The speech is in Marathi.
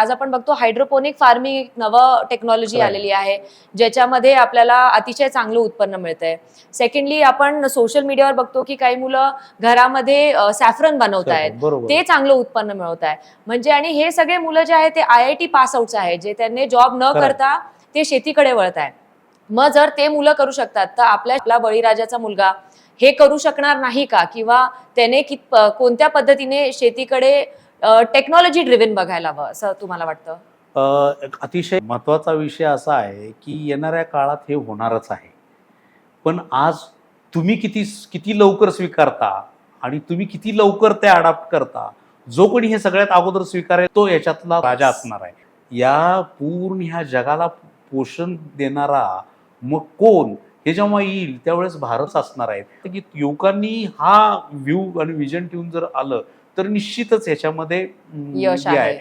आज आपण बघतो हायड्रोपोनिक फार्मिंग एक नवं टेक्नॉलॉजी Right. आलेली आहे, ज्याच्यामध्ये आपल्याला अतिशय चांगलं उत्पन्न मिळतंय. सेकंडली आपण सोशल मीडियावर बघतो की काही मुलं घरामध्ये सॅफ्रन बनवतायत, बरोबर. ते चांगलं उत्पन्न मिळवत आहे. म्हणजे आणि हे सगळे मुलं जे आहेत ते IIT पास आउट्स आहेत, जे त्यांनी जॉब न Correct. करता ते शेतीकडे वळत आहे. मग जर ते मुलं करू शकतात तर आपला बळीराजाचा मुलगा हे करू शकणार नाही का? किंवा त्याने कोणत्या पद्धतीने शेतीकडे टेक्नॉलॉजी ड्रिव्हन बघायला हवं असं तुम्हाला वाटतं? एक अतिशय महत्त्वाचा विषय असा आहे की येणाऱ्या काळात हे होणारच आहे. पण आज तुम्ही किती किती लवकर स्वीकारता आणि तुम्ही किती लवकर ते अडॉप्ट करता, जो कोणी हे सगळ्यात अगोदर स्वीकारेल तो याच्यातला राजा असणार आहे. या पूर्ण ह्या जगाला पोषण देणारा मग कोण हे जेव्हा येईल त्यावेळेस भारत असणार आहे. की युवकांनी हा व्ह्यू आणि विजन ठेवून जर आलं तर निश्चितच याच्यामध्ये यश जे आहे.